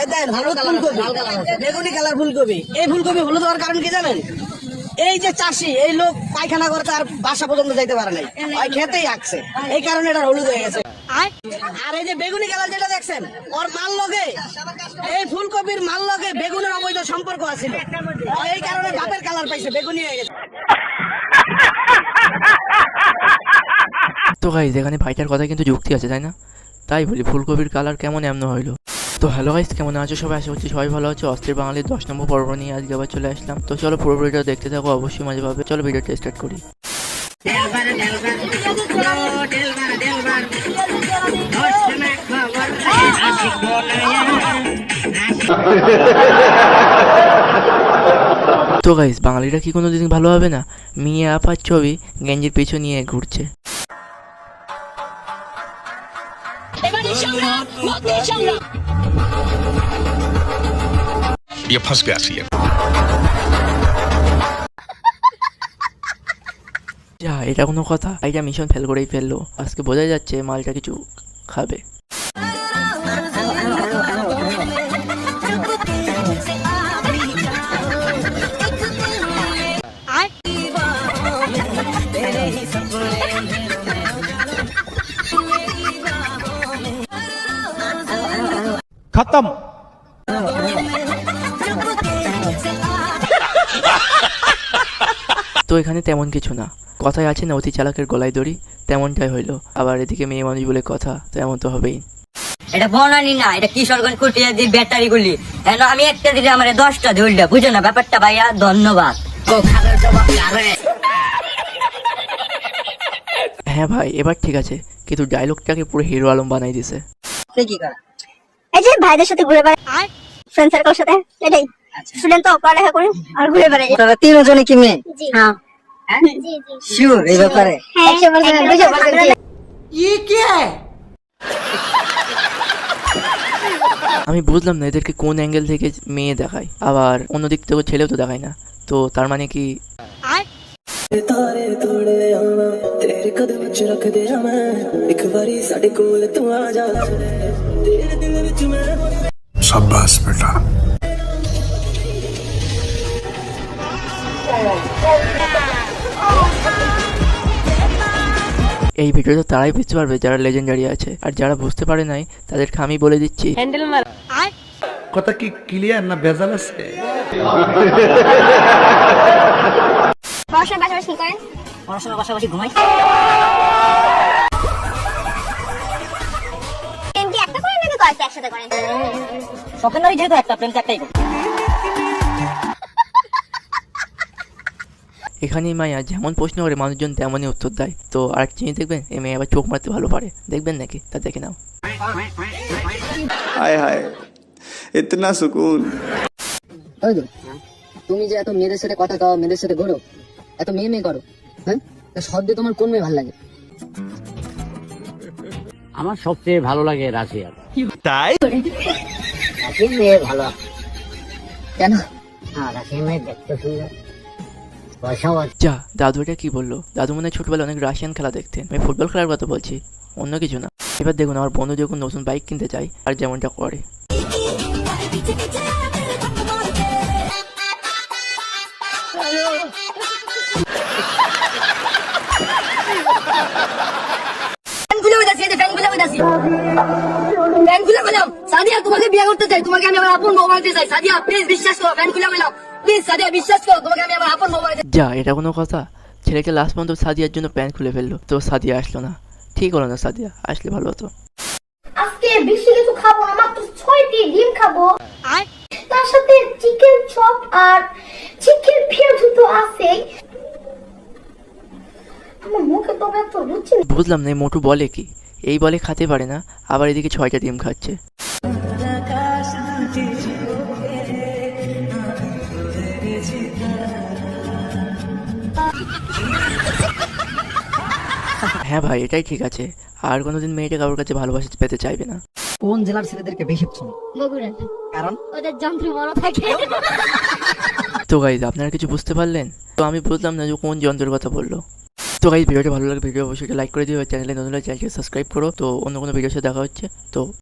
এই দেখেন হলুদ ফুলকপি, বেগুনি কালার ফুলকপি। এই ফুলকপি হলুদ হওয়ার কারণ কি জানেন? এই যে চাষি, এই লোক পায়খানা করতে আর বাসা পর্যন্ত যাইতে পারে নাই, ওই খেতেই আসছে, এই কারণে এটা হলুদ হয়ে গেছে। আর এই যে বেগুনি কালার যেটা দেখছেন, ওর মাল লগে, এই ফুলকপির মাল লগে বেগুনের অবৈধ সম্পর্ক আছে, এই কারণে বাপের কালার পাইছে, বেগুনি হয়ে গেছে। তো গাইস এখানে ভাইটার কথা কিন্তু যুক্তি আছে, তাই না? তাই বলি ফুলকপির কালার কেমন এমন হইলো। তো হ্যালো গাইস, কেমন আছো সবাই? আশা করছি সবাই ভালো আছে। অস্থির বাঙালির 10 নম্বর পর্ব নিয়ে আজকে আবার চলে আসলাম। তো চলো পুরো ভিডিওটা দেখতে থাকো, অবশ্যই মজা পাবে। চলো ভিডিওটা স্টার্ট করি। তো গাইস বাঙালিরা কি কোনোদিন ভালো হবে না? মেয়ে আপার ছবি গেঞ্জির পিছু নিয়ে ঘুরছে। ये फंस गया सी যা, এটা কোনো কথা? এটা মিশন ফেল করেই ফেললো। আজকে বোঝা যাচ্ছে মালটা কিছু খাবে। खत्म। তো এখানে তেমন কিছু না, কথায় আছে না অতি চালাকের গলায় দড়ি, তেমনটাই হইলো। আবার এদিকে মেয়ে মানুষ বলে কথা, তো এমন তো হবেই। এটা বনানি না, এটা কিশোরগঞ্জ কুটিয়া দিয়ে ব্যাটারি গুলি। আমি একটা দিলে আমার 10টা ধরলে, বুঝো না ব্যাপারটা ভাইয়া? ধন্যবাদ। হ্যাঁ ভাই, এবার ঠিক আছে, কিন্তু ডায়লগটাকে পুরো হিরো আলম বানাই দিছে। কি করা? এই যে ভাইদের সাথে ঘুরে বেড়াই, ফ্রেন্ড সার্কেল সাথে, এটাই স্টুডেন্ট তো পড়ালেখা করে আর ঘুরে বেড়াই। তোরা তিনজনে কি মেয়ে? জি হ্যাঁ জি জি শিওর এই ব্যাপারে? 100% 200%। আমি বুঝলাম না এদেরকে কোন অ্যাঙ্গেল থেকে মেয়ে দেখায়, আবার অন্য দিক থেকে ছেলেও তো দেখায় না। তো তার মানে কি शाबाश बेटा। এই ভিডিওটা তারাই বুঝতে পারবে যারা লেজেন্ডারি আছে, আর যারা বুঝতে পারে নাই তাদেরকে আমি বলে দিচ্ছি। কথা কি ক্লিয়ার না ভেজাল আছে? পড়াশোনার পাশাপাশি কি করেন? পড়াশোনার পাশাপাশি ঘুমাই। প্রেম কি একটা করেন নাকি কয়েকটা একসাথে করেন? শখের নয় যেহেতু একটা, প্রেম তো একটাই করি। এখানেই মায়া যেমন প্রশ্ন করে মানুষজন তেমনই উত্তর দেয়। তো আর জিনিস দেখবেন, এই মেয়ে আবার চোখ মারতে ভালো পারে, দেখবেন নাকি? তা দেখে নাও। हाय हाय इतना सुकून। তুমি যে এত মেয়েদের সাথে কথা কও, মেয়েদের সাথে ঘোরো, এত মেয়ে মেয়ে করো, হ্যাঁ? সব দিয়ে তোমার কোন মেয়ে ভালো লাগে? আমার সবচেয়ে ভালো লাগে রাশিয়া। রাশিয়ান মেয়ে ভালো। কেন? হ্যাঁ, রাশিয়ান মেয়ে দেখতে সুন্দর, পয়সাও আছে। যা, দাদু এটা কি বললো? দাদু মনে হয় ছোটবেলায় অনেক রাশিয়ান খেলা দেখতেন। আমি ফুটবল খেলার কথা বলছি, অন্য কিছু না। এবার দেখুন আমার বন্ধু যখন নতুন বাইক কিনতে চাই আর যেমনটা করে। সাদিয়া তোমাকে বিয়ে করতে চাই, তোমাকে আমি আমার আপন বউ বানাতে চাই। সাদিয়া প্লিজ বিশ্বাস করো, ফ্যান খুলে বললাম প্লিজ। সাদিয়া বিশ্বাস করো, তোমাকে আমি আমার আপন বউ বানাতে। যা, এটা কোনো কথা? ছেলেকে লাস্ট পর্যন্ত সাদিয়ার জন্য প্যান্ট খুলে ফেললো, তো সাদিয়া আসলো না। ঠিক হলো না, সাদিয়া আসলে ভালো হতো। আজকে বেশি কিছু খাবো না, মাত্র 6টি ডিম খাবো, তার সাথে চিকেন চপ আর চিকেন পেঁয়াজ তো আছে। আমার মুখে তো এত রুচি। বুঝলাম না এই মোটু বলে কি? এই বলে খেতে পারে না, আবার এদিকে 6টা ডিম খাচ্ছে। হ্যাঁ ভাই, এটাই ঠিক আছে। আর কোনোদিন মেয়েটা কারোর কাছে ভালোবাসা পেতে চাইবে না। কোন জেলার ছেলেদেরকে বেশি পছন্দ? বগুড়া, কারণ ওদের যন্ত্র বড় থাকে। তো গাইজ আপনারা কিছু বুঝতে পারলেন? তো আমি বুঝলাম না যে কোন যন্ত্রের কথা বললো। তো গাইজ ভিডিওটা ভালো লাগে, ভিডিও অবশ্যই লাইক করে দিও, চ্যানেলে নতুন হলে চ্যানেলকে সাবস্ক্রাইব করো। তো অন্য কোনো ভিডিওর সাথে দেখা হচ্ছে। তো